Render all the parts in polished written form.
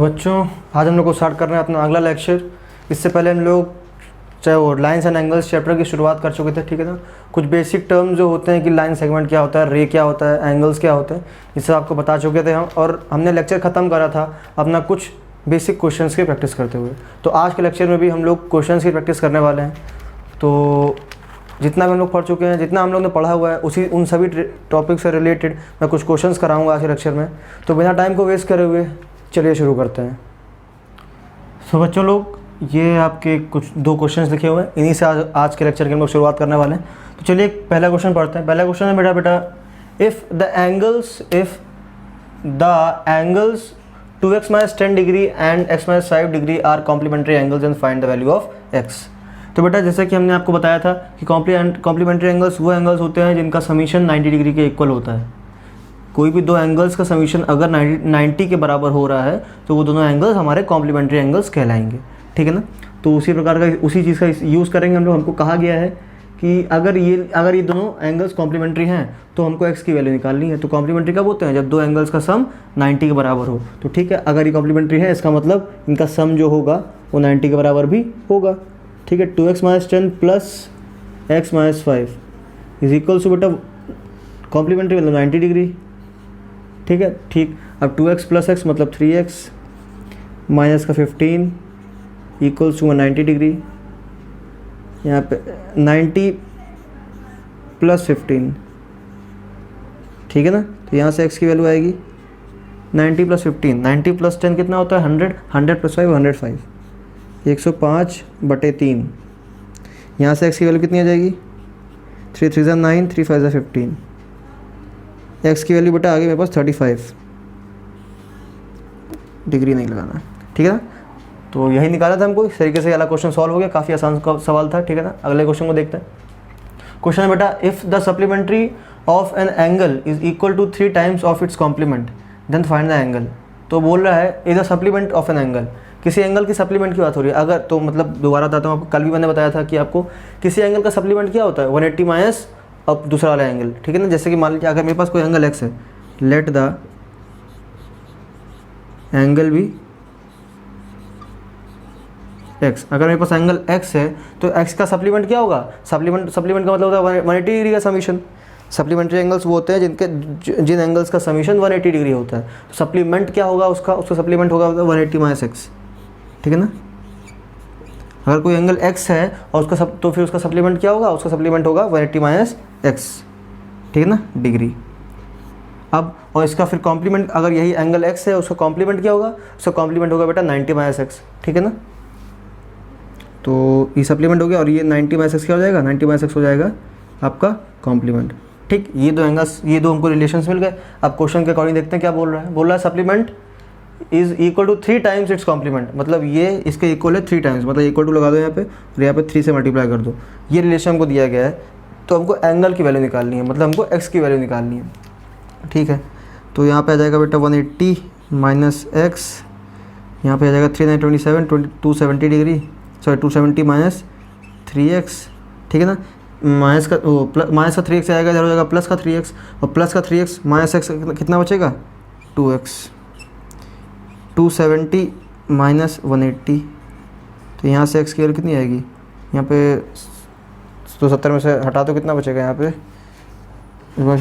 तो बच्चों आज हम लोग को स्टार्ट कर रहे हैं अपना अगला लेक्चर। इससे पहले हम लोग चाहे वो लाइन्स एंड एंगल्स चैप्टर की शुरुआत कर चुके थे, ठीक है ना। कुछ बेसिक टर्म्स जो होते हैं कि लाइन सेगमेंट क्या होता है, रे क्या होता है, एंगल्स क्या होते हैं, इससे आपको बता चुके थे हम। और हमने लेक्चर ख़त्म करा था अपना कुछ बेसिक क्वेश्चंस की प्रैक्टिस करते हुए। तो आज के लेक्चर में भी हम लोग क्वेश्चंस की प्रैक्टिस करने वाले हैं। तो जितना भी हम लोग पढ़ चुके हैं, जितना हम लोग ने पढ़ा हुआ है, उन सभी टॉपिक से रिलेटेड मैं कुछ क्वेश्चंस कराऊंगा आज के लेक्चर में। तो बिना टाइम को वेस्ट करे हुए चलिए शुरू करते हैं। तो बच्चों लोग ये आपके कुछ दो क्वेश्चंस लिखे हुए हैं, इन्हीं से आज के लेक्चर की हम लोग शुरुआत करने वाले हैं। तो चलिए पहला क्वेश्चन पढ़ते हैं। पहला क्वेश्चन है बेटा if the angles 2x - 10 degree and x - 5 degree are complementary angles and find the value of x। तो बेटा जैसे कि हमने आपको बताया था कि कॉम्प्लीमेंट्री एंगल्स वो एंगल्स होते हैं जिनका समीशन 90 डिग्री के इक्वल होता है। कोई भी दो एंगल्स का समीशन अगर 90 के बराबर हो रहा है तो वो दोनों एंगल्स हमारे कॉम्प्लीमेंट्री एंगल्स कहलाएंगे, ठीक है ना। तो उसी प्रकार का उसी चीज़ का यूज़ करेंगे हम लोग। हमको कहा गया है कि अगर ये दोनों एंगल्स कॉम्प्लीमेंट्री हैं तो हमको x की वैल्यू निकालनी है। तो कॉम्प्लीमेंट्री कब होते हैं? जब दो एंगल्स का सम 90 के बराबर हो। तो ठीक है, अगर ये कॉम्प्लीमेंट्री है इसका मतलब इनका सम जो होगा वो 90 के बराबर भी होगा, ठीक है। 2x - 10 plus x - 5 is equals to बेटा कॉम्प्लीमेंट्री मतलब 90 डिग्री, ठीक है। ठीक, अब 2x प्लस x मतलब 3x माइनस का 15 इक्वल्स टू 90 डिग्री। यहाँ पे 90 प्लस 15, ठीक है ना। तो यहाँ से x की वैल्यू आएगी 90 प्लस 15। 90 प्लस 10 कितना होता है? 100। 100 प्लस 5 105, 105/3। यहाँ से x की वैल्यू कितनी आ जाएगी? 3 3 9, 3 5 15। x की वैल्यू बेटा आ गई मेरे पास 35 डिग्री, नहीं लगाना, ठीक है ना। तो यही निकाला था हमको। इस तरीके से वाला क्वेश्चन सॉल्व हो गया। काफ़ी आसान सवाल था, ठीक है ना। अगले क्वेश्चन को देखते हैं। क्वेश्चन है बेटा if the supplementary of an angle is equal to 3 times of its complement then find the angle. तो बोल रहा है is the supplement of an angle, किसी एंगल की सप्लीमेंट की बात हो रही है। अगर तो मतलब दोबारा बताता हूँ आपको, कल भी मैंने बताया था कि आपको किसी एंगल का सप्लीमेंट क्या होता है? 180 माइनस अब दूसरा वाला एंगल, ठीक है ना। जैसे कि मान लीजिए अगर मेरे पास कोई एंगल x है, लेट द एंगल भी x। अगर मेरे पास एंगल x है तो x का सप्लीमेंट क्या होगा? सप्लीमेंट का मतलब होता है 180 डिग्री का समीशन। सप्लीमेंट्री एंगल्स वो होते हैं जिन एंगल्स का समीशन 180 डिग्री होता है। तो सप्लीमेंट क्या होगा उसका सप्लीमेंट होगा 180 माइनस x, ठीक है ना। अगर कोई एंगल x है और तो फिर उसका सप्लीमेंट क्या होगा? उसका सप्लीमेंट होगा 180 माइनस x, ठीक है ना, डिग्री। अब और इसका फिर कॉम्प्लीमेंट, अगर यही एंगल x है उसका कॉम्प्लीमेंट क्या होगा? उसका कॉम्प्लीमेंट होगा बेटा 90 माइनस x, ठीक है ना। तो ये सप्लीमेंट हो गया और ये 90 माइनस x क्या हो जाएगा? 90 माइनस x हो जाएगा आपका कॉम्प्लीमेंट, ठीक। ये दो एंगल्स, ये दो हमको रिलेशंस मिल गए। अब क्वेश्चन के अकॉर्डिंग देखते हैं क्या बोल रहा है। बोल रहा है supplement is equal to 3 times its complement, मतलब ये इसके इक्वल है 3 टाइम्स, मतलब इक्वल टू लगा दो यहाँ पे और यहाँ पे 3 से मल्टीप्लाई कर दो। ये रिलेशन हमको दिया गया है। तो हमको एंगल की वैल्यू निकालनी है, मतलब हमको x की वैल्यू निकालनी है, ठीक है। तो यहाँ पे आ जाएगा बेटा 180 माइनस x, यहाँ पे आ जाएगा 327 270 डिग्री, सॉरी 270 माइनस 3x, ठीक है ना। माइनस का 3x आएगा, इधर हो जाएगा प्लस का 3x, और प्लस का 3x माइनस x कितना बचेगा? 2x। 270 माइनस 180, तो यहाँ से x की वैल्यू कितनी आएगी? यहाँ पे 270 में से हटा तो कितना बचेगा? यहाँ पे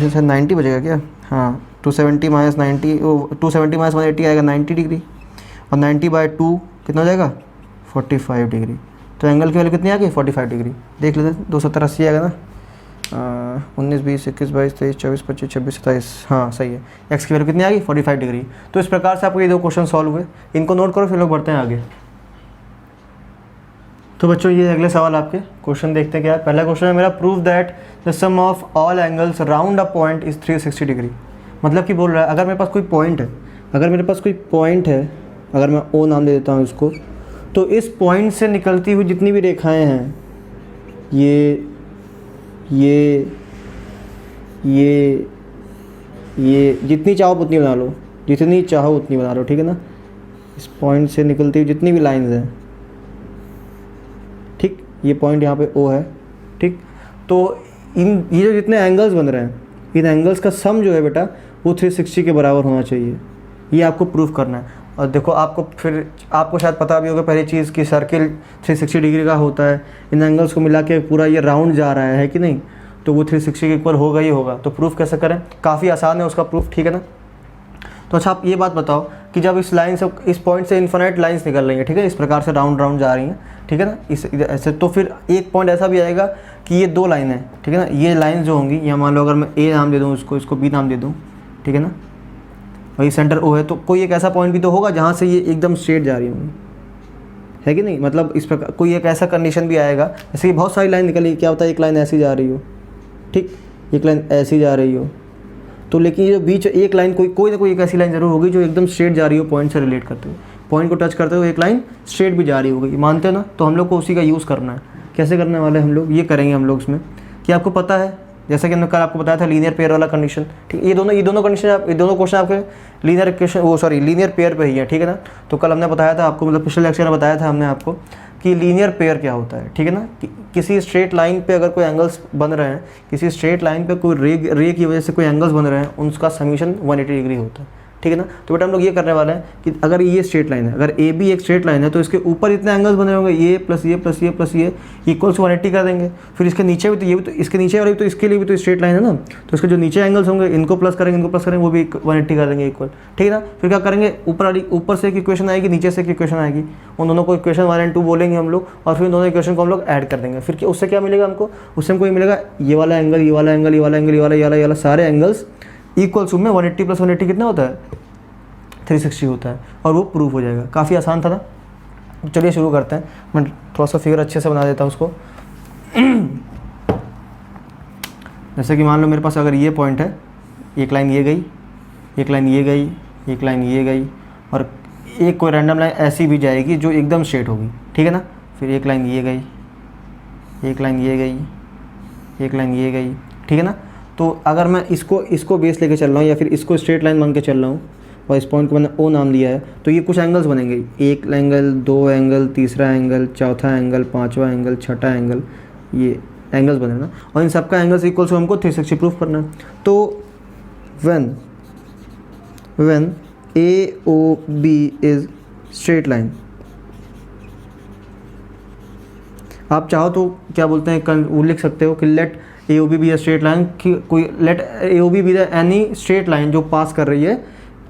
शायद 90 बचेगा क्या? हाँ, 270 माइनस 90, 270 माइनस 180 आएगा 90 डिग्री, और 90/2 कितना हो जाएगा? 45 डिग्री। तो एंगल की वैल्यू कितनी आ गई? 45 डिग्री। देख लेते हैं, 270 80 आएगा ना। 19 20 21 22 23 24 25 26 27, हाँ सही है। एक्स की वैल्यू कितनी आ गई? 45 डिग्री। तो इस प्रकार से आपको ये दो क्वेश्चन सॉल्व हुए, इनको नोट करो, फिर लोग बढ़ते हैं आगे। तो बच्चों ये अगले सवाल आपके क्वेश्चन देखते हैं क्या है। पहला क्वेश्चन है मेरा prove that the sum of all angles round a point is 360 degree. मतलब कि बोल रहा है अगर मेरे पास कोई पॉइंट है, अगर मैं ओ नाम दे देता हूँ इसको, तो इस पॉइंट से निकलती हुई जितनी भी रेखाएं हैं, ये जितनी चाहो उतनी बना लो, ठीक है ना। इस पॉइंट से निकलती हुई जितनी भी लाइंस हैं, ठीक, ये पॉइंट यहाँ पे ओ है, ठीक। तो ये जो जितने एंगल्स बन रहे हैं, इन एंगल्स का सम जो है बेटा वो 360 के बराबर होना चाहिए। ये आपको प्रूफ करना है। और देखो आपको फिर आपको शायद पता भी होगा पहली चीज़ कि सर्किल 360 डिग्री का होता है, इन एंगल्स को मिला के पूरा ये राउंड जा रहा है कि नहीं, तो वो 360 के इक्वल होगा ही होगा। तो प्रूफ कैसे करें, काफ़ी आसान है उसका प्रूफ, ठीक है ना। तो अच्छा आप ये बात बताओ कि जब इस लाइन से, इस पॉइंट से इन्फिनाइट लाइंस निकल रही हैं, ठीक है, इस प्रकार से राउंड राउंड जा रही हैं, ठीक है ना, इस ऐसे, तो फिर एक पॉइंट ऐसा भी आएगा कि ये दो लाइन है, ठीक है ना, ये लाइन जो होंगी, यहाँ मान लो अगर मैं ए नाम दे दूँ उसको, इसको बी नाम दे दूँ, ठीक है ना, वही सेंटर ओ है, तो कोई एक ऐसा पॉइंट भी तो होगा जहाँ से ये एकदम स्ट्रेट जा रही होंगी, है कि नहीं। मतलब इस प्रकार कोई एक ऐसा कंडीशन भी आएगा, जैसे कि बहुत सारी लाइन निकली, क्या होता है एक लाइन ऐसी जा रही हो, ठीक, एक लाइन ऐसी जा रही हो, तो लेकिन ये जो बीच एक लाइन कोई ना कोई एक ऐसी लाइन जरूर होगी जो एकदम स्ट्रेट जा रही हो, पॉइंट से रिलेट करते हुए, पॉइंट को टच करते हुए एक लाइन स्ट्रेट भी जा रही होगी, मानते हैं ना। तो हम लोग को उसी का यूज़ करना है। कैसे करने वाले हम लोग, ये करेंगे हम लोग इसमें कि आपको पता है, जैसा कि हमने कल आपको बताया था लीनियर पेयर वाला कंडीशन, ठीक, ये दोनों कंडीशन, ये दोनों क्वेश्चन आपके लीनियर इक्वेशन, लीनियर पेयर पे ही है, ठीक है ना। तो कल हमने बताया था आपको, मतलब पिछले लेक्चर में बताया था हमने आपको कि लीनियर पेयर क्या होता है, ठीक है ना। किसी स्ट्रेट लाइन पे अगर कोई एंगल्स बन रहे हैं, किसी स्ट्रेट लाइन पे कोई रे की वजह से कोई एंगल्स बन रहे हैं, उनका समीशन 180 डिग्री होता है, ठीक है ना। तो बेटा हम लोग ये करने वाले हैं कि अगर ये स्ट्रेट लाइन है, अगर ए बी एक स्ट्रेट लाइन है, तो इसके ऊपर इतने एंगल्स बने होंगे, ये प्लस ये प्लस ये प्लस ये इक्वल टू 180 कर देंगे। फिर इसके नीचे भी तो ये भी तो, इसके नीचे वाले भी तो, इसके लिए भी तो स्ट्रेट लाइन है ना, तो इसके जो नीचे एंगल्स होंगे इनको प्लस करेंगे, इनको प्लस करेंगे, वो भी 180 कर देंगे इक्वल, ठीक है ना। फिर क्या करेंगे, ऊपर से एक इक्वेशन आएगी, नीचे से एक इक्वेशन आएगी, उन दोनों को इक्वेशन 1 और 2 बोलेंगे हम लोग, और फिर दोनों इक्वेशन को हम लोग ऐड कर देंगे। फिर उससे क्या मिलेगा हमको, उससे हमको ये मिलेगा, ये वाला एंगल, ये वाला एंगल, ये वाला एंगल, ये वाला सारे एंगल्स इक्वल टू में 180 प्लस 180 कितना होता है, 360 होता है, और वो प्रूफ हो जाएगा। काफ़ी आसान था ना। चलिए शुरू करते हैं। मैं थोड़ा सा फिगर अच्छे से बना देता हूँ उसको। जैसे कि मान लो मेरे पास अगर ये पॉइंट है, एक लाइन ये गई, एक लाइन ये गई, एक लाइन ये गई, और एक कोई रैंडम लाइन ऐसी भी जाएगी जो एकदम स्ट्रेट होगी, ठीक है ना। फिर एक लाइन ये गई, एक लाइन ये गई, एक लाइन ये गई, ठीक है ना। तो अगर मैं इसको बेस लेके चल रहा हूँ, या फिर इसको स्ट्रेट लाइन मान के चल रहा हूँ, और इस पॉइंट को मैंने ओ नाम दिया है, तो ये कुछ एंगल्स बनेंगे, एक एंगल, दो एंगल, तीसरा एंगल, चौथा एंगल, पांचवा एंगल, छठा एंगल, ये एंगल्स बने ना, और इन सबका एंगल्स इक्वल टू हमको 360 प्रूफ करना है। तो when AOB is straight line, आप चाहो तो क्या बोलते हैं, वो लिख सकते हो कि let AOB be a straight line, कि कोई let AOB be the any straight line जो पास कर रही है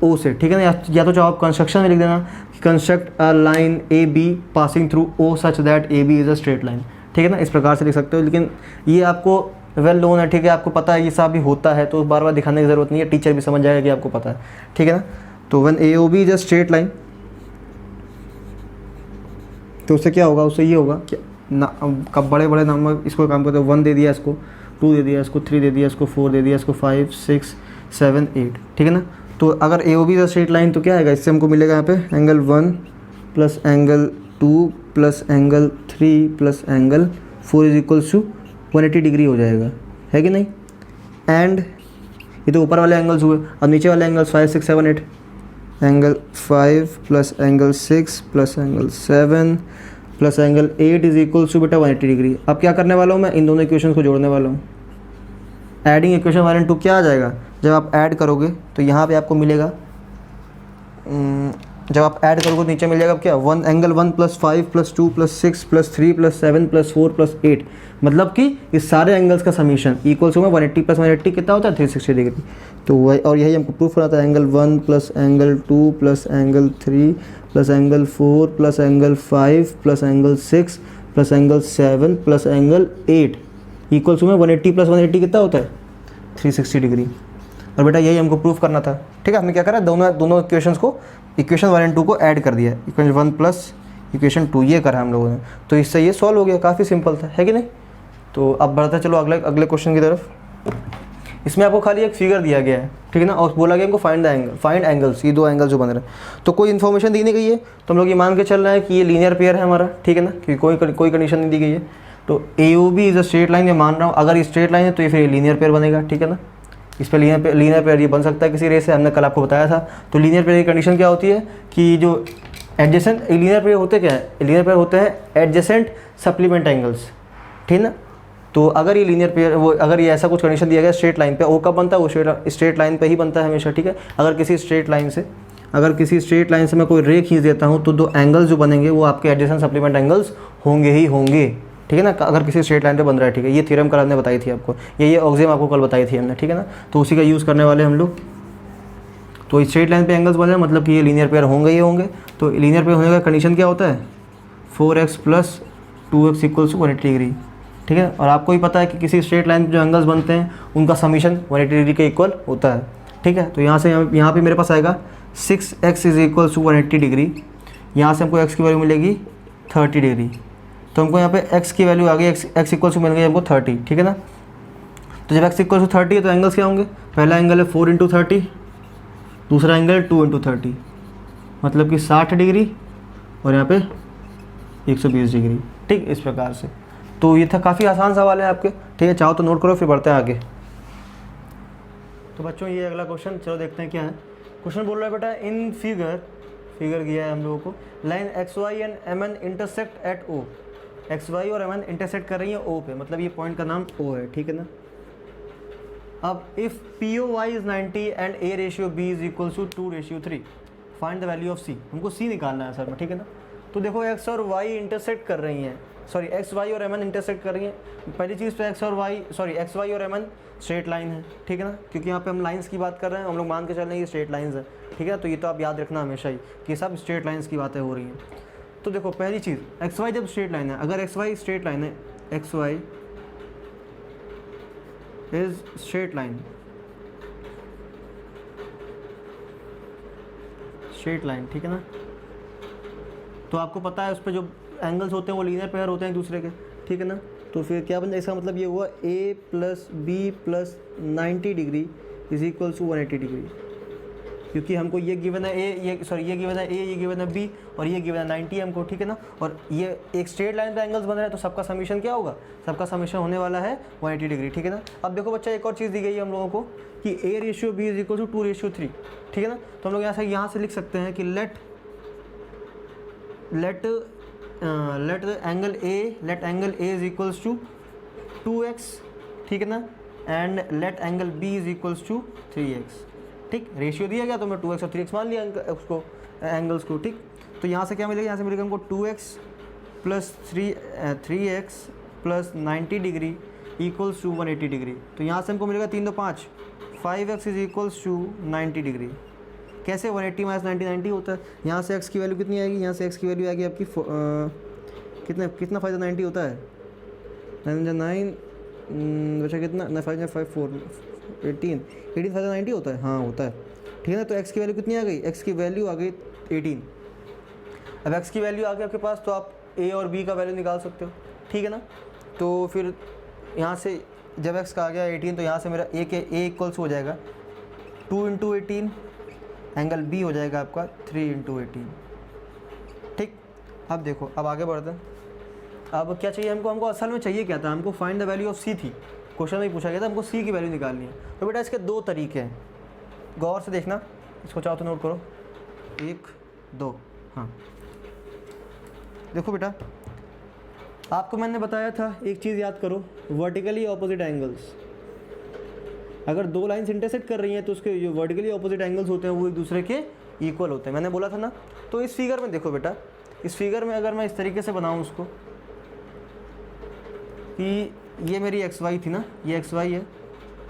ओ से, ठीक है ना। या तो चाहो आप कंस्ट्रक्शन में लिख देना कि construct a line AB passing through O such that AB is a straight line, ठीक है ना, इस प्रकार से लिख सकते हो। लेकिन ये आपको वेल नोन है, ठीक है, आपको पता है ये सब भी होता है, तो बार बार दिखाने की ज़रूरत नहीं है, टीचर भी समझ जाएगा कि आपको पता है, ठीक है ना। तो when AOB is a straight line, तो उससे क्या होगा, उससे ये होगा कि कब बड़े बड़े नंबर इसको काम करते हो, 1 दे दिया इसको, 2 दे दिया इसको, 3 दे दिया इसको, 4 दे दिया इसको, 5 6 7 8, ठीक है ना। तो अगर AOB is a straight line तो क्या आएगा, इससे हमको मिलेगा यहाँ पे angle 1 plus angle 2 plus angle 3 plus angle 4 is equals to 180 degree हो जाएगा, है कि नहीं। एंड ये तो ऊपर वाले एंगल्स हुए, अब नीचे वाले angles 5 6 7 8, angle 5 plus angle 6 plus angle 7 plus angle 8 is equals to बेटा 180 डिग्री। अब क्या करने वाला हूँ मैं, इन दोनों इक्वेशन को जोड़ने वाला हूँ। एडिंग इक्वेशन 1 और 2 क्या आ जाएगा, जब आप ऐड करोगे तो यहाँ पे आपको मिलेगा, जब आप ऐड करोगे तो नीचे मिल जाएगा क्या, 1 angle 1 plus 5 plus 2 plus 6 plus 3 plus 7 plus 4 plus 8, मतलब कि इस सारे एंगल्स का समीशन इक्वल्स होगा 180 प्लस 180 कितना होता है, 360 डिग्री। तो वही, और यही हमको प्रूफ करना था, angle 1 plus angle 2 plus angle 3 plus angle 4 plus angle 5 plus angle 6 plus angle 7 plus angle 8 equals में 180 प्लस 180 कितना होता है, 360 डिग्री। और बेटा यही हमको प्रूफ करना था, ठीक है। हमने क्या करा, दोनों इक्वेशंस को, इक्वेशन 1 और 2 को ऐड कर दिया, इक्वेशन 1 प्लस इक्वेशन 2 ये करा हम लोगों ने, तो इससे ये सॉल्व हो गया, काफ़ी सिंपल था, है कि नहीं। तो अब बढ़ते चलो अगले क्वेश्चन की तरफ। इसमें आपको खाली एक फिगर दिया गया है, ठीक है ना, और बोला गया हमको फाइंड एंगल्स, ये दो एंगल जो बन रहे हैं, तो कोई इन्फॉर्मेशन दी नहीं गई है, तो हम लोग ये मान के चल रहे हैं कि ये लीनियर पेयर है हमारा, ठीक है ना, कि कोई कंडीशन नहीं दी गई है। तो AOB is a straight line, ये मान रहा हूँ, अगर ये स्ट्रेट लाइन है तो ये फिर लीनियर पेयर बनेगा, ठीक है ना। इस पर लीनियर पेयर ये बन सकता है किसी रे से, हमने कल आपको बताया था। तो लीनियर पेयर की कंडीशन क्या होती है कि जो एडजेसेंट, लीनियर पेयर होते क्या है, लीनियर पेयर होते हैं एडजेसेंट सप्लीमेंट एंगल्स, ठीक ना। तो अगर ये लीनियर पेयर, वो अगर ये ऐसा कुछ कंडीशन दिया गया स्ट्रेट लाइन पे, वो कब बनता है, वो स्ट्रेट लाइन पे ही बनता है हमेशा, ठीक है। अगर किसी स्ट्रेट लाइन से अगर किसी स्ट्रेट लाइन से मैं कोई रे खींच देता हूँ तो दो एंगल्स जो बनेंगे वो आपके एडजेसेंट सप्लीमेंट एंगल्स होंगे ही होंगे, ठीक है ना, अगर किसी स्ट्रेट लाइन पे बन रहा है, ठीक है। ये थ्योरम कल हमने बताई थी आपको, ये ऑक्सियम आपको कल बताई थी हमने, ठीक है ना। तो उसी का यूज़ करने वाले हम लोग। तो स्ट्रेट लाइन पे एंगल्स बने मतलब कि ये लीनियर पेयर होंगे ही होंगे। तो लीनियर पेयर होने का कंडीशन क्या होता है, 4x + 2x = 180 डिग्री, ठीक है। और आपको ही पता है कि किसी स्ट्रेट लाइन पे जो एंगल्स बनते हैं उनका समीशन 180 डिग्री के इक्वल होता है, ठीक है। तो यहाँ से यहाँ पे मेरे पास आएगा 6x = 180 डिग्री, यहाँ से हमको x की वैल्यू मिलेगी 30 डिग्री। तो हमको यहाँ पे x की वैल्यू आ गई, x = मिल गई हमको 30, ठीक है ना। तो जब x = 30 है तो एंगल्स क्या होंगे, पहला एंगल है 4 × 30, दूसरा एंगल है 2 × 30, मतलब कि 60 डिग्री, और यहाँ पे 120 डिग्री, ठीक, इस प्रकार से। तो ये था, काफ़ी आसान सवाल है आपके, ठीक है। चाहो तो नोट करो, फिर बढ़ते हैं आगे। तो बच्चों ये अगला क्वेश्चन, चलो देखते हैं क्या है। क्वेश्चन बोल रहा है बेटा, इन फिगर किया है हम लोगों को, line XY and MN intersect at O। XY और MN इंटरसेक्ट कर रही है O पे, मतलब ये पॉइंट का नाम O है, ठीक है ना। अब if POY is 90 and A/B is equals to 2/3, find the value of C। हमको C निकालना है सर में, ठीक है ना। तो देखो x और y इंटरसेक्ट कर रही हैं, सॉरी x y और MN इंटरसेक्ट कर रही हैं। पहली चीज़ तो x y और MN स्ट्रेट लाइन है, ठीक है ना, क्योंकि यहाँ पे हम लाइंस की बात कर रहे हैं, हम लोग मान के चल रहे हैं ये स्ट्रेट लाइंस है, ठीक है। तो ये तो आप याद रखना हमेशा ही कि सब स्ट्रेट लाइंस की बातें हो रही हैं। तो देखो पहली चीज़, एक्स वाई जब स्ट्रेट लाइन है, अगर एक्स वाई स्ट्रेट लाइन है, X Y is straight line, ठीक है ना। तो आपको पता है उस पर जो एंगल्स होते हैं वो लीनियर पेयर होते हैं एक दूसरे के, ठीक है ना। तो फिर क्या बन जाए, इसका मतलब ये हुआ A + B + 90 degree is equal to 180 degree, क्योंकि हमको ये गिवन है A, ये गिवन है A, ये गिवन है B और ये गिवन है 90 हमको, ठीक है ना। और ये एक स्ट्रेट लाइन पे एंगल्स बन रहे हैं, तो सबका समीशन क्या होगा, सबका समीशन होने वाला है 180 डिग्री, ठीक है ना। अब देखो बच्चा, एक और चीज़ दी गई है हम लोगों को कि A/B इज इक्वल टू 2/3, ठीक है ना। तो हम लोग यहाँ से लिख सकते हैं कि let angle A is equals to 2x, ठीक है ना, and let angle B is equals to 3x, ठीक। रेशियो दिया गया तो मैं 2x और 3x मान लिया उसको, एंगल्स को, ठीक। तो यहाँ से क्या मिलेगा, यहाँ से मिलेगा हमको 2x + 3x + 90 degree equals to 180 degree. तो यहाँ से हमको मिलेगा 3 2 5, 5x is equals to 90 degree. कैसे 180 - 90 90 होता है। यहाँ से x की वैल्यू कितनी आएगी, यहाँ से x की वैल्यू आएगी आपकी कितना फ़ायदा 90 होता है, 9 बचा कितना, 5 5 4 18 फ़ायदा 90 होता है, हाँ होता है, ठीक है ना। तो x की वैल्यू कितनी आ गई, x की वैल्यू आ गई 18। अब x की वैल्यू आ गई आपके पास, तो आप a और b का वैल्यू निकाल सकते हो, ठीक है ना। तो फिर यहाँ से जब x का आ गया 18, तो यहाँ से मेरा a इक्वल्स हो जाएगा 2 × 18, एंगल B हो जाएगा आपका 3 × 18, ठीक। अब देखो, अब आगे बढ़ते हैं। अब क्या चाहिए हमको असल में चाहिए क्या था, हमको find the value of C थी, क्वेश्चन में पूछा गया था हमको C की वैल्यू निकालनी है। तो बेटा इसके दो तरीके हैं, गौर से देखना, इसको चाहो तो नोट करो, 1 2, हाँ। देखो बेटा, आपको मैंने बताया था, एक चीज़ याद करो, वर्टिकली ऑपोजिट एंगल्स, अगर दो लाइन्स इंटरसेक्ट कर रही हैं तो उसके जो वर्टिकली ऑपोजिट एंगल्स होते हैं वो एक दूसरे के इक्वल होते हैं, मैंने बोला था ना। तो इस फिगर में देखो बेटा, इस फिगर में अगर मैं इस तरीके से बनाऊं उसको कि ये मेरी XY थी ना, ये XY है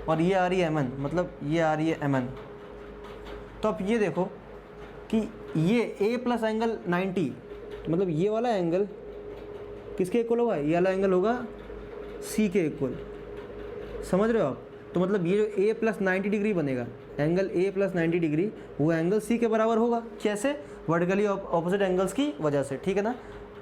और ये आ रही है MN, मतलब ये आ रही है MN। तो अब ये देखो कि ये A + एंगल 90, मतलब ये वाला एंगल किसके इक्वल होगा, ये वाला एंगल होगा C के इक्वल, समझ रहे हो आप। तो मतलब ये जो A + 90 डिग्री बनेगा, एंगल A + 90 डिग्री, वो एंगल C के बराबर होगा, कैसे, वर्टिकली ऑपोजिट एंगल्स की वजह से, ठीक है ना।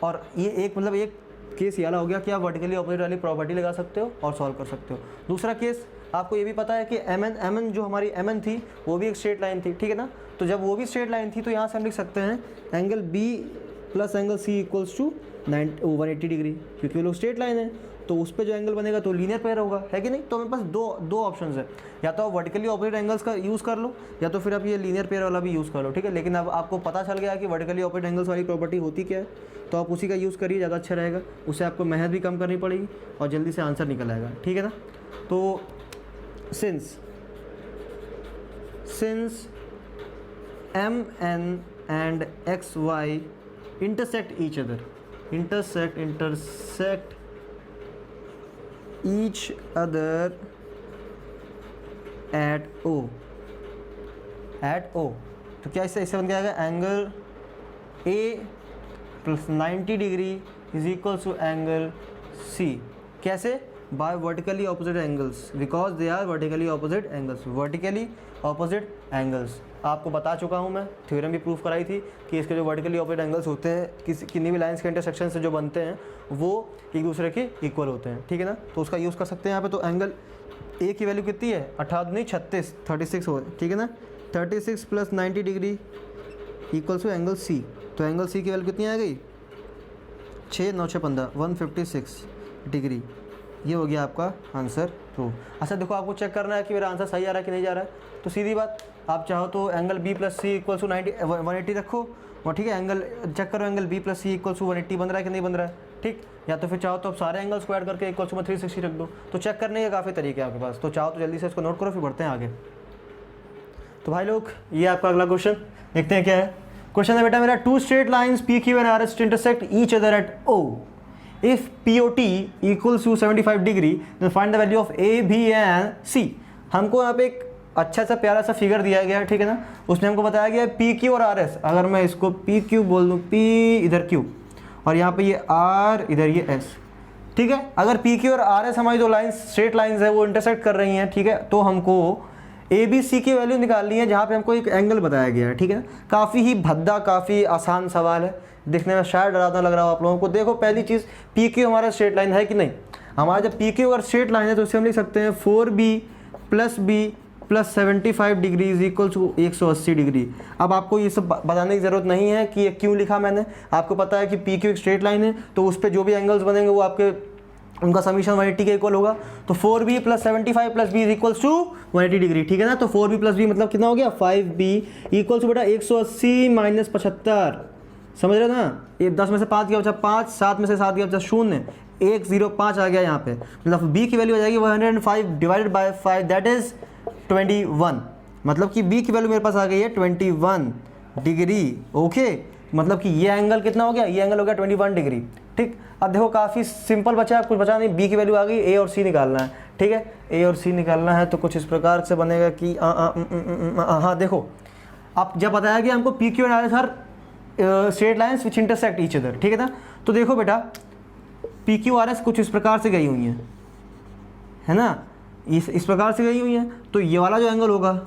और ये एक मतलब एक केस ये वाला हो गया कि आप वर्टिकली ऑपोजिट वाली प्रॉपर्टी लगा सकते हो और सॉल्व कर सकते हो। दूसरा केस आपको ये भी पता है कि MN जो हमारी MN थी वो भी एक स्ट्रेट लाइन थी, ठीक है ना। तो जब वो भी स्ट्रेट लाइन थी तो यहाँ से हम लिख सकते हैं angle B + angle C equals to 180 degree, क्योंकि वो लोग स्ट्रेट लाइन है, तो उस पर जो एंगल बनेगा तो लीनियर पेयर होगा, है कि नहीं। तो हमारे पास दो ऑप्शंस है, या तो आप वर्टिकली ऑपोजिट एंगल्स का यूज़ कर लो, या तो फिर आप ये लीनियर पेयर वाला भी यूज़ कर लो, ठीक है। लेकिन अब आपको पता चल गया कि वर्टिकली ऑपोजिट एंगल्स वाली प्रॉपर्टी होती क्या है, तो आप उसी का यूज़ करिए, ज़्यादा अच्छा रहेगा, उससे आपको मेहनत भी कम करनी पड़ेगी और जल्दी से आंसर निकल आएगा, ठीक है ना। तो since M N and X Y intersect each other, intersect each other at O, तो क्या इससे बन जाएगा angle A plus 90 degree is equal to angle C. कैसे? By vertically opposite angles, because they are vertically opposite angles, vertically opposite angles. आपको बता चुका हूँ मैं, थ्योरम भी प्रूफ कराई थी कि इसके जो वर्टिकली ऑपोजिट एंगल्स होते हैं किन्हीं भी लाइंस के इंटरसेक्शन से जो बनते हैं वो एक दूसरे के इक्वल होते हैं, ठीक है ना। तो उसका यूज़ कर सकते हैं यहाँ पे। तो एंगल ए की वैल्यू कितनी है? 18 नहीं 36, 36 हो, ठीक है ना। 36 plus 90 degree equals to angle C. तो एंगल सी की वैल्यू कितनी आ गई? 6 9 6 15, 156 डिग्री। ये हो गया आपका आंसर प्रूव। अच्छा देखो, आपको चेक करना है कि मेरा आंसर सही आ रहा है कि नहीं जा रहा है। तो सीधी बात, आप चाहो तो angle B plus C equals to 180 रखो, और ठीक है एंगल चेक करो, angle B plus C equals to 180 बन रहा है कि नहीं बन रहा है, ठीक। या तो फिर चाहो तो आप सारे एंगल्स को ऐड करके इक्वल्स टू 360 रख दो। तो चेक करने के काफ़ी तरीके हैं आपके पास। तो चाहो तो जल्दी से इसको नोट करो, फिर बढ़ते हैं आगे। तो भाई लोग, ये आपका अगला क्वेश्चन देखते हैं क्या है। क्वेश्चन है बेटा मेरा, two straight lines P Q and R S intersect each other at O. If POT equals to 75 degree, then find the value of A, B and C। हमको यहाँ पे एक अच्छा सा प्यारा सा फिगर दिया गया है, ठीक है ना। उसने हमको बताया गया है PQ और RS। अगर मैं इसको PQ बोल दूँ, P इधर Q और यहाँ पे ये R इधर ये S, ठीक है। अगर PQ और RS हमारी जो लाइन्स स्ट्रेट लाइन्स है वो इंटरसेक्ट कर रही हैं, ठीक है, तो हमको ABC की वैल्यू निकालनी है जहाँ पे हमको एक एंगल बताया गया है, ठीक है। काफ़ी ही भद्दा, काफ़ी आसान सवाल है, देखने में शायद डरावना लग रहा हो आप लोगों को। देखो पहली चीज़, PQ हमारा स्ट्रेट लाइन है कि नहीं? हमारा जब PQ अगर स्ट्रेट लाइन है तो इसे हम लिख सकते हैं 4B plus 75 degree is equal to 180 degree. अब आपको ये सब बताने की ज़रूरत नहीं है कि ये क्यों लिखा मैंने। आपको पता है कि PQ एक स्ट्रेट लाइन है, तो उस पर जो भी एंगल्स बनेंगे वो आपके उनका समीशन 180 के इक्वल होगा। तो 4B plus 75 plus B is equals to 180 degree, ठीक है ना। तो 4B प्लस B मतलब कितना हो गया? 5B इक्वल्स टू बेटा 180 माइनस 75, समझ रहे हो ना। ये 10 में से 5 गया बचा 5, 7 में से 7 गया बचा 0, 105 आ गया यहाँ पे। मतलब B की वैल्यू आ जाएगी 105 डिवाइडेड बाय 5, दैट इज 21। मतलब कि B की वैल्यू मेरे पास आ गई है 21 डिग्री, ओके। मतलब कि ये एंगल कितना हो गया? ये एंगल हो गया 21 डिग्री, ठीक। अब देखो काफ़ी सिंपल बचा, कुछ बचा नहीं। B की वैल्यू आ गई, A और C निकालना है, ठीक है। A और C निकालना है तो कुछ इस प्रकार से बनेगा कि हाँ देखो, आप जब बताया कि हमको PQ and RS her straight lines which intersect each other, ठीक है ना। तो देखो बेटा PQ RS कुछ इस प्रकार से गई हुई हैं, है ना, इस प्रकार से गई हुई हैं। तो ये वाला जो एंगल होगा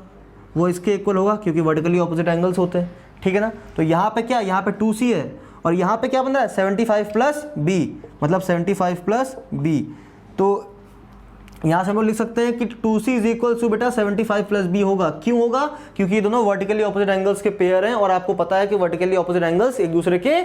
वो इसके इक्वल होगा, क्योंकि वर्टिकली ऑपोजिट एंगल्स होते हैं, ठीक है ना। तो यहाँ पे क्या, यहाँ पे 2C है और यहाँ पे क्या बन रहा है? 75 प्लस B, मतलब 75 प्लस B। तो यहाँ से हम लोग लिख सकते हैं कि 2C इज इक्वल टू बेटा 75 प्लस B होगा। क्यों होगा? क्योंकि ये दोनों वर्टिकली ऑपोजिट एंगल्स के पेयर हैं और आपको पता है कि वर्टिकली ऑपोजिट एंगल्स एक दूसरे के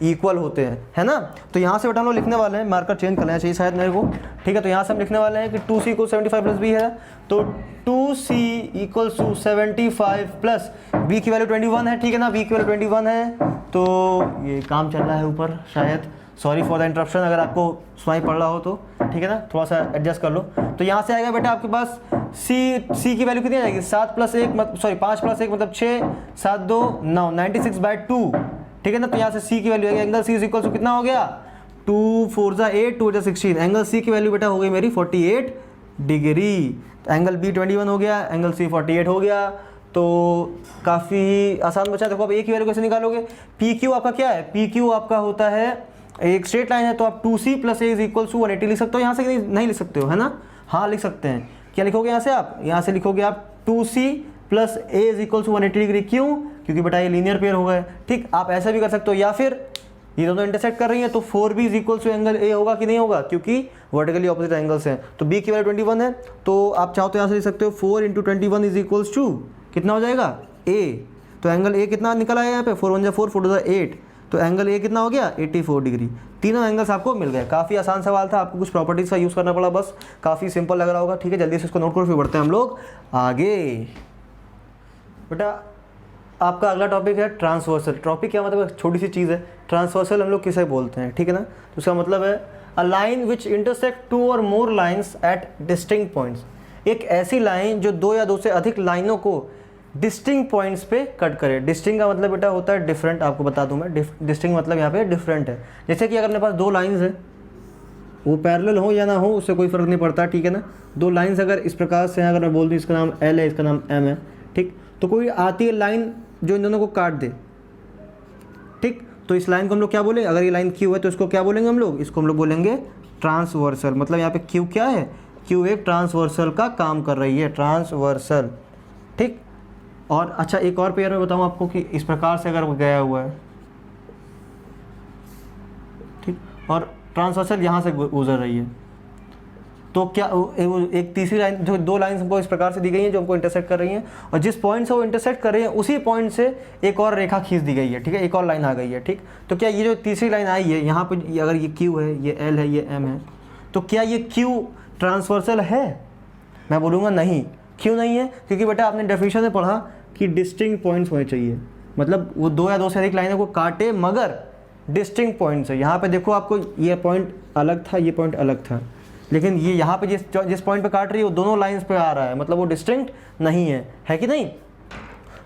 इक्वल होते हैं, है ना। तो यहाँ से बेटा हम लोग लिखने वाले हैं, मार्कर चेंज करना चाहिए शायद मेरे को, ठीक है। तो यहाँ से हम लिखने वाले हैं कि 2C इक्वल 75 प्लस B है, तो 2C equal to 75 plus B की वैल्यू 21 है, ठीक है ना। B की वैल्यू 21 है, तो ये काम चल रहा है ऊपर शायद, सॉरी फॉर द इंटरप्शन अगर आपको सुनाई पड़ रहा हो तो, ठीक है ना, थोड़ा सा एडजस्ट कर लो। तो यहाँ से आएगा बेटा आपके पास C की वैल्यू कितनी आ जाएगी? 7 प्लस 1 5 प्लस 1 मतलब 6, 7 2 9, 96/2, ठीक है ना। तो यहाँ से C की वैल्यू आएगी, angle C is equal to कितना हो गया? 2 4 8, 2 16। एंगल C की वैल्यू बेटा हो गई मेरी 48 डिग्री। एंगल B 21 हो गया, एंगल C 48 हो गया। तो काफ़ी आसान बचा। देखो अब A की वैल्यू कैसे निकालोगे? PQ आपका क्या है? PQ आपका होता है एक स्ट्रेट लाइन है, तो आप 2C plus A is equal to 180 लिख सकते हो। यहाँ से नहीं लिख सकते हो, है ना। हाँ लिख सकते हैं। क्या लिखोगे यहाँ से? आप यहाँ से लिखोगे आप 2C plus A is equal to 180 degree. क्यों? क्योंकि बेटा ये लीनियर पेयर हो गए, ठीक। आप ऐसा भी कर सकते हो, या फिर ये दोनों इंटरसेक्ट कर रही है तो 4B is equal to angle A होगा कि नहीं होगा, क्योंकि वर्टिकली ऑपोजिट एंगल्स हैं। तो B की वैल्यू 21 है, तो आप चाहो तो यहाँ से लिख सकते हो 4 × 21 इज इक्वल्स टू कितना हो जाएगा? A। तो एंगल A कितना निकल आया यहाँ पे? 4 1 4 4 2 8, तो एंगल A कितना हो गया? 84 डिग्री। तीनों एंगल्स आपको मिल गए। काफ़ी आसान सवाल था, आपको कुछ प्रॉपर्टीज़ का यूज़ करना पड़ा बस। काफ़ी सिंपल लग रहा होगा, ठीक है। जल्दी से इसको नोट करो, फिर बढ़ते हैं हम लोग आगे। बेटा आपका अगला टॉपिक है ट्रांसवर्सल। टॉपिक क्या मतलब? छोटी सी चीज़ है। ट्रांसवर्सल हम लोग किसे बोलते हैं, ठीक है ना। तो उसका मतलब है अ लाइन विच इंटरसेक्ट 2 और more lines at distinct points. एक ऐसी लाइन जो 2 या 2 से अधिक लाइनों को डिस्टिंक्ट पॉइंट्स पे कट करे। डिस्टिंक्ट का मतलब बेटा होता है डिफरेंट, आपको बता दूं मैं, डिस्टिंक्ट मतलब यहाँ पे डिफरेंट है। जैसे कि अगर मेरे पास दो लाइंस है, वो पैरेलल हो या ना हो उससे कोई फ़र्क नहीं पड़ता, ठीक है ना। दो लाइंस अगर इस प्रकार से हैं, अगर मैं बोल दूँ इसका नाम L है, इसका नाम M है, ठीक, तो कोई आती है लाइन जो इन दोनों को काट दे, ठीक, तो इस लाइन को हम लोग क्या बोलेंगे, अगर ये लाइन Q है तो इसको क्या बोलेंगे हम लोग, इसको हम लोग बोलेंगे ट्रांसवर्सल। मतलब यहाँ पे Q क्या है, Q एक ट्रांसवर्सल का काम कर रही है, ट्रांसवर्सल, ठीक। और अच्छा एक और पेयर में बताऊँ आपको कि इस प्रकार से अगर वो गया हुआ है, ठीक, और ट्रांसवर्सल यहाँ से गुजर रही है, तो क्या एक तीसरी लाइन, जो दो लाइंस हमको इस प्रकार से दी गई हैं जो हमको इंटरसेक्ट कर रही हैं, और जिस पॉइंट से वो इंटरसेक्ट कर रही हैं उसी पॉइंट से एक और रेखा खींच दी गई है, ठीक है, एक और लाइन आ गई है, ठीक। तो क्या ये जो तीसरी लाइन आई है यहाँ पे, अगर ये Q है, ये L है, ये M है, तो क्या ये Q ट्रांसवर्सल है? मैं बोलूँगा नहीं। क्यों नहीं है? क्योंकि बेटा आपने डेफिनेशन में पढ़ा कि डिस्टिंक्ट पॉइंट्स होने चाहिए, मतलब वो दो या दो से अधिक लाइनों को काटे मगर डिस्टिंक्ट पॉइंट्स है। यहाँ पे देखो आपको ये पॉइंट अलग था, ये पॉइंट अलग था, लेकिन ये यहाँ पे जिस पॉइंट पे काट रही है वो दोनों लाइंस पे आ रहा है, मतलब वो डिस्टिंक्ट नहीं है कि नहीं।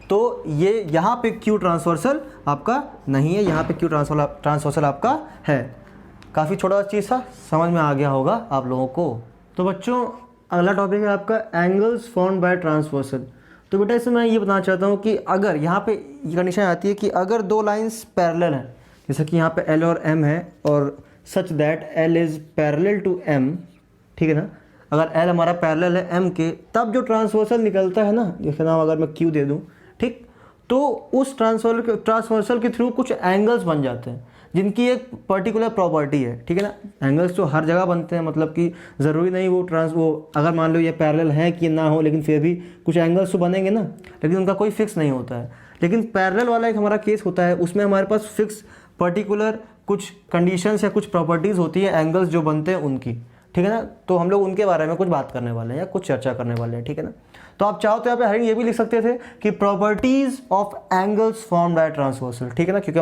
तो ये यहाँ पे Q ट्रांसवर्सल आपका नहीं है, यहाँ पे Q ट्रांसवर्सल आपका है। काफ़ी छोटा चीज़ था, समझ में आ गया होगा आप लोगों को। तो बच्चों अगला टॉपिक है आपका एंगल्स फॉर्म्ड बाय ट्रांसवर्सल। तो बेटा इसमें मैं ये बताना चाहता हूँ कि अगर यहाँ पे ये कंडीशन आती है कि अगर दो लाइंस पैरेलल हैं, जैसे कि यहाँ पे L और M है, और such that L is parallel to M, ठीक है ना, अगर L हमारा पैरेलल है M के, तब जो ट्रांसवर्सल निकलता है ना, जैसे नाम अगर मैं Q दे दूँ, ठीक, तो उस ट्रांसवर्सल के थ्रू कुछ एंगल्स बन जाते हैं जिनकी एक पर्टिकुलर प्रॉपर्टी है, ठीक है ना। एंगल्स तो हर जगह बनते हैं, मतलब कि ज़रूरी नहीं वो अगर मान लो ये पैरेलल है कि ना हो, लेकिन फिर भी कुछ एंगल्स तो बनेंगे ना, लेकिन उनका कोई फिक्स नहीं होता है। लेकिन पैरेलल वाला एक हमारा केस होता है, उसमें हमारे पास फिक्स पर्टिकुलर कुछ कंडीशंस या कुछ प्रॉपर्टीज़ होती है एंगल्स जो बनते हैं उनकी, ठीक है ना। तो हम लोग उनके बारे में कुछ बात करने वाले हैं या कुछ चर्चा करने वाले हैं, ठीक है ना। तो आप चाहो तो यहाँ पे हेडिंग ये भी लिख सकते थे कि properties of angles formed by transversal, ठीक है ना, क्योंकि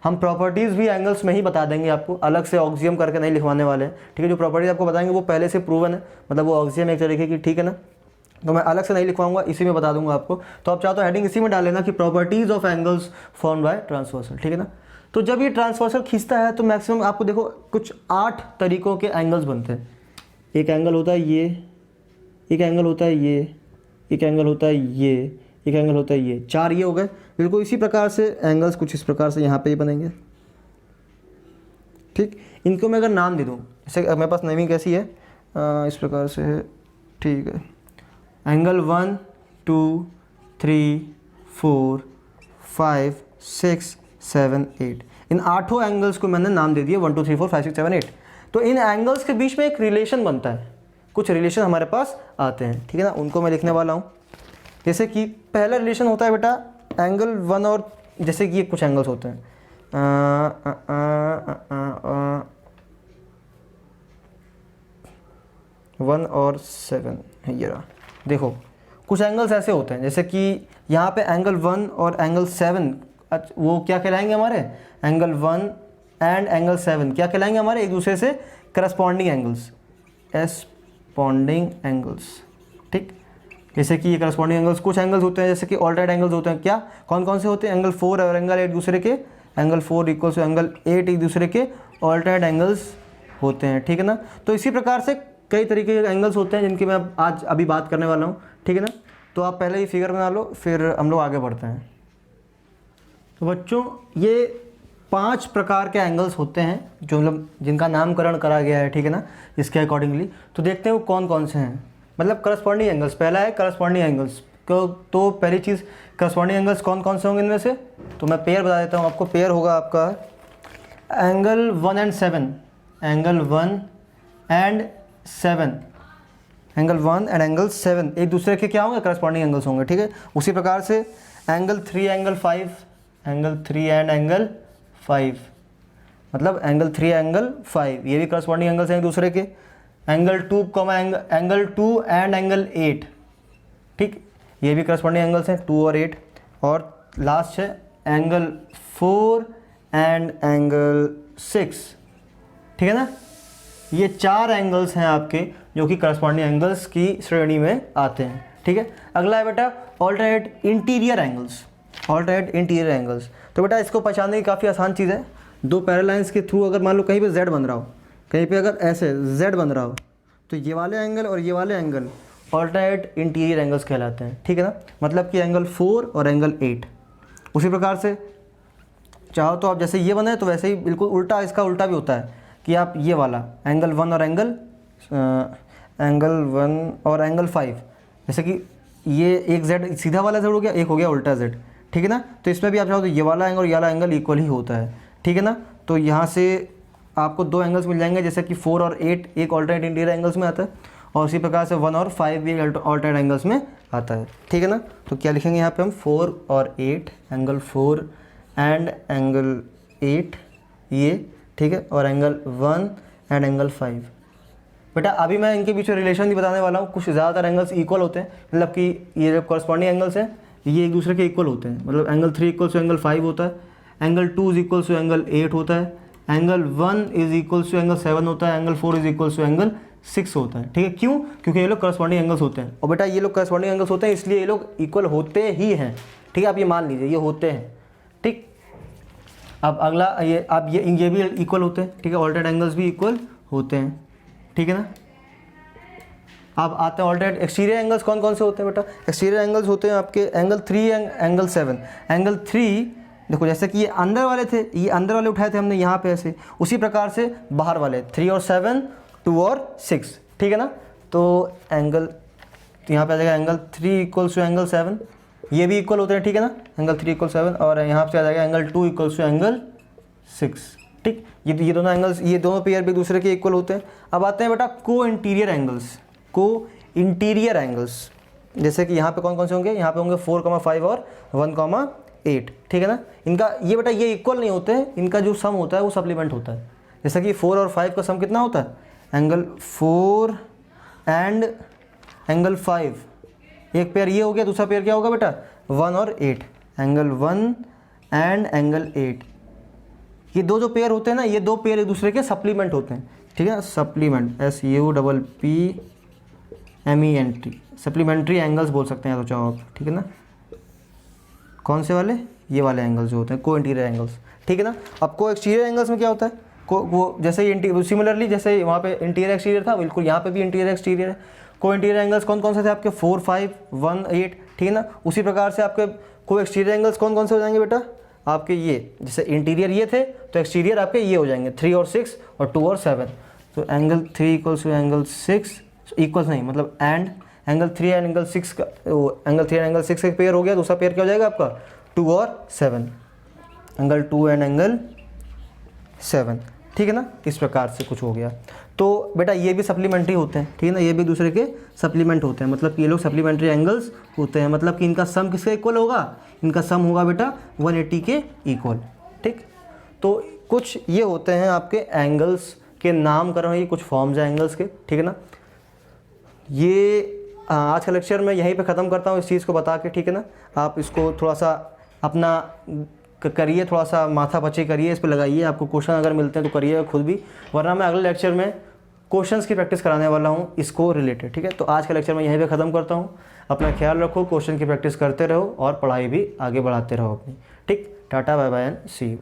हम प्रॉपर्टीज़ भी एंगल्स में ही बता देंगे आपको, अलग से ऑक्सियम करके नहीं लिखवाने वाले हैं, ठीक है। जो प्रॉपर्टीज़ आपको बताएंगे वो पहले से प्रूवन है, मतलब वो ऑक्सियम एक तरीके की, ठीक है ना, तो मैं अलग से नहीं लिखवाऊंगा, इसी में बता दूंगा आपको। तो आप चाहो तो हेडिंग इसी में डाल लेना कि properties of angles formed by transversal, ठीक है ना। तो जब ये ट्रांसवर्सल खींचता है तो मैक्सिमम आपको देखो कुछ 8 तरीकों के एंगल्स बनते हैं। एक एंगल होता है ये, एक एंगल होता है ये, एक एंगल होता है ये, एक एंगल होता है ये, 4 ये हो गए। बिल्कुल इसी प्रकार से एंगल्स कुछ इस प्रकार से यहाँ पे बनेंगे, ठीक। इनको मैं अगर नाम दे दूँ, जैसे मेरे पास नेमिंग कैसी है, इस प्रकार से है, ठीक है। एंगल 1 2 3 4 5 6 7 8, इन 8 एंगल्स को मैंने नाम दे दिया 1 2 3 4 5 6 7 8। तो इन एंगल्स के बीच में एक रिलेशन बनता है, कुछ रिलेशन हमारे पास आते हैं, ठीक है ना, उनको मैं लिखने वाला हूँ। जैसे कि पहला रिलेशन होता है बेटा एंगल 1 और, जैसे कि ये कुछ एंगल्स होते हैं 1 और 7 है, ये रहा। देखो कुछ एंगल्स ऐसे होते हैं, जैसे कि यहाँ पे एंगल 1 और एंगल 7, वो क्या कहलाएंगे हमारे, एंगल 1 एंड एंगल 7 क्या कहलाएंगे हमारे, एक दूसरे से करस्पॉन्डिंग एंगल्स, एस्पॉन्डिंग एंगल्स, ठीक। जैसे कि ये करस्पॉन्डिंग एंगल्स, कुछ एंगल्स होते हैं जैसे कि ऑल्टरनेट एंगल्स होते हैं, क्या कौन कौन से होते हैं, एंगल 4 और एंगल 8 दूसरे के, एंगल 4 इक्वल्स टू एंगल 8 एक दूसरे के ऑल्टरनेट एंगल्स होते हैं, ठीक है ना। तो इसी प्रकार से कई तरीके के एंगल्स होते हैं जिनकी मैं आज अभी बात करने वाला हूँ, ठीक है ना। तो आप पहले ये फिगर बना लो, फिर हम लोग आगे बढ़ते हैं। तो बच्चों ये 5 प्रकार के एंगल्स होते हैं जो मतलब जिनका नामकरण करा गया है, ठीक है ना, इसके अकॉर्डिंगली। तो देखते हैं वो कौन कौन से हैं, मतलब करस्पॉन्डिंग एंगल्स। पहला है करस्पॉन्डिंग एंगल्स। तो पहली चीज़ करस्पॉन्डिंग एंगल्स कौन कौन से होंगे इनमें से, तो मैं पेयर बता देता हूँ आपको। पेयर होगा आपका angle 1 and 7, angle 1 and 7, angle 1 and angle 7 एक दूसरे के क्या होंगे, करस्पॉन्डिंग एंगल्स होंगे, ठीक है। उसी प्रकार से angle 3 angle 5, angle 3 and angle 5, मतलब एंगल 3 एंगल 5 ये भी करस्पॉन्डिंग एंगल्स हैं एक दूसरे के। एंगल 2 एंगल 2 एंड एंगल 8, ठीक, ये भी करस्पॉन्डिंग एंगल्स हैं 2 और 8। और लास्ट है एंगल 4 एंड एंगल 6, ठीक है ना। ये 4 एंगल्स हैं आपके जो कि करस्पॉन्डिंग एंगल्स की श्रेणी में आते हैं, ठीक है। अगला है बेटा alternate interior angles, alternate interior angles. तो बेटा इसको पहचानने की काफ़ी आसान चीज़ है, दो पैरेलल लाइंस के थ्रू अगर मान लो कहीं पे z बन रहा हो, कहीं पे अगर ऐसे z बन रहा हो, तो ये वाले एंगल और ये वाले एंगल ऑल्टरनेट इंटीरियर एंगल्स कहलाते हैं, ठीक है ना। मतलब कि एंगल 4 और एंगल 8। उसी प्रकार से चाहो तो आप जैसे ये बनाए तो वैसे ही बिल्कुल उल्टा, इसका उल्टा भी होता है कि आप ये वाला एंगल 1 और एंगल 5, जैसे कि ये एक z सीधा वाला z हो गया, एक हो गया उल्टा z, ठीक है ना। तो इसमें भी आप चाहो तो ये वाला एंगल और ये वाला एंगल इक्वल ही होता है, ठीक है ना। तो यहाँ से आपको दो एंगल्स मिल जाएंगे, जैसे कि 4 और 8 एक ऑल्टरनेट इंटीरियर एंगल्स में आता है, और उसी प्रकार से 1 और 5 भी ऑल्टरनेट एंगल्स में आता है, ठीक है ना। तो क्या लिखेंगे यहाँ पे हम 4 और 8, एंगल 4 एंड एंगल 8 ये, ठीक है, और एंगल 1 एंड एंगल 5। बेटा अभी मैं इनके बीच में रिलेशन भी बताने वाला हूँ। कुछ ज़्यादातर एंगल्स इक्वल होते हैं, मतलब कि ये जो कॉरस्पॉन्डिंग एंगल्स हैं ये एक दूसरे के इक्वल होते हैं। मतलब एंगल 3 इक्वल्स टू एंगल 5 होता है, angle 2 is equals to angle 8 होता है, angle 1 is equals to angle 7 होता है, angle 4 is equals to angle 6 होता है, ठीक है। क्यों? क्योंकि ये लोग करस्पॉन्डिंग एंगल्स होते हैं। और बेटा ये लोग करस्पॉन्डिंग एंगल्स होते हैं इसलिए ये लोग इक्वल होते ही हैं, ठीक है। आप ये मान लीजिए ये होते हैं, ठीक। अब अगला ये अब ये भी इक्वल होते हैं, ठीक है। ऑल्टरनेट एंगल्स भी इक्वल होते हैं, ठीक है ना। अब आते हैं ऑल्टरनेट एक्सटीरियर एंगल्स कौन कौन से होते हैं बेटा। एक्सटीरियर एंगल्स होते हैं आपके एंगल 3 एंगल 7। एंगल 3 देखो जैसे कि ये अंदर वाले थे, ये अंदर वाले उठाए थे हमने यहाँ पे ऐसे, उसी प्रकार से बाहर वाले 3 और 7, 2 और 6, ठीक है ना। तो एंगल यहाँ पे आ जाएगा एंगल 3 इक्वल्स टू एंगल 7, ये भी इक्वल होते हैं, ठीक है ना। एंगल 3 इक्वल 7 और यहाँ पे आ जाएगा एंगल 2 इक्वल्स टू एंगल 6, ठीक। ये दोनों एंगल्स, ये दोनों पेयर भी दूसरे के इक्वल होते हैं। अब आते हैं बेटा को इंटीरियर एंगल्स, को इंटीरियर एंगल्स, जैसे कि यहाँ पे कौन कौन से होंगे, यहाँ पे होंगे 4,5 और 1,8, ठीक है ना। इनका ये बेटा ये इक्वल नहीं होते हैं, इनका जो सम होता है वो सप्लीमेंट होता है। जैसे कि 4 और 5 का सम कितना होता है, एंगल 4 एंड एंगल 5, एक पेयर ये हो गया, दूसरा पेयर क्या होगा बेटा 1 और 8, एंगल 1 एंड एंगल 8। ये दो जो पेयर होते हैं ना, ये दो पेयर एक दूसरे के सप्लीमेंट होते हैं, ठीक है। सप्लीमेंट SUPPMENT, सप्लीमेंट्री एंगल्स बोल सकते हैं तो चाहो आप, ठीक है ना। कौन से वाले, ये वाले एंगल्स जो होते हैं को इंटीरियर एंगल्स, ठीक है ना। अब को एक्सटीरियर एंगल्स में क्या होता है, को वो जैसे सिमिलरली जैसे वहाँ पे इंटीरियर एक्सटीरियर था, बिल्कुल यहाँ पे भी इंटीरियर एक्सटीरियर है। को इंटीरियर एंगल्स कौन कौन से थे आपके 4, 5, 1, 8, ठीक है ना। उसी प्रकार से आपके को एक्सटीरियर एंगल्स कौन कौन से हो जाएंगे बेटा आपके, ये जैसे इंटीरियर ये थे तो एक्सटीरियर आपके ये हो जाएंगे 3 और 6 और 2 और 7। तो angle 3 equals to angle 6 equals नहीं मतलब एंड एंगल 3 एंड एंगल 6 का एंगल 3 एंड एंगल 6 का पेयर हो गया, दूसरा पेयर क्या हो जाएगा आपका 2 और 7, एंगल 2 एंड एंगल 7, ठीक है ना। इस प्रकार से कुछ हो गया। तो बेटा ये भी सप्लीमेंट्री होते हैं, ठीक है ना, ये भी दूसरे के सप्लीमेंट होते हैं, मतलब कि ये लोग सप्लीमेंट्री एंगल्स होते हैं, मतलब कि इनका सम किसके इक्वल होगा, इनका सम होगा बेटा 180 के इक्वल, ठीक। तो कुछ ये होते हैं आपके एंगल्स के नामकरण, ये कुछ फॉर्म्स हैं एंगल्स के, ठीक है ना। ये आज का लेक्चर मैं यहीं पे ख़त्म करता हूँ इस चीज़ को बता के, ठीक है ना। आप इसको थोड़ा सा अपना करिए, थोड़ा सा माथा पच्ची करिए, इस पे लगाइए। आपको क्वेश्चन अगर मिलते हैं तो करिए खुद भी, वरना मैं अगले लेक्चर में क्वेश्चंस की प्रैक्टिस कराने वाला हूँ इसको रिलेटेड, ठीक है। तो आज का लेक्चर मैं यहीं पे ख़त्म करता हूँ। अपना ख्याल रखो, क्वेश्चन की प्रैक्टिस करते रहो और पढ़ाई भी आगे बढ़ाते रहो अपनी, ठीक। Tata bye bye and see you.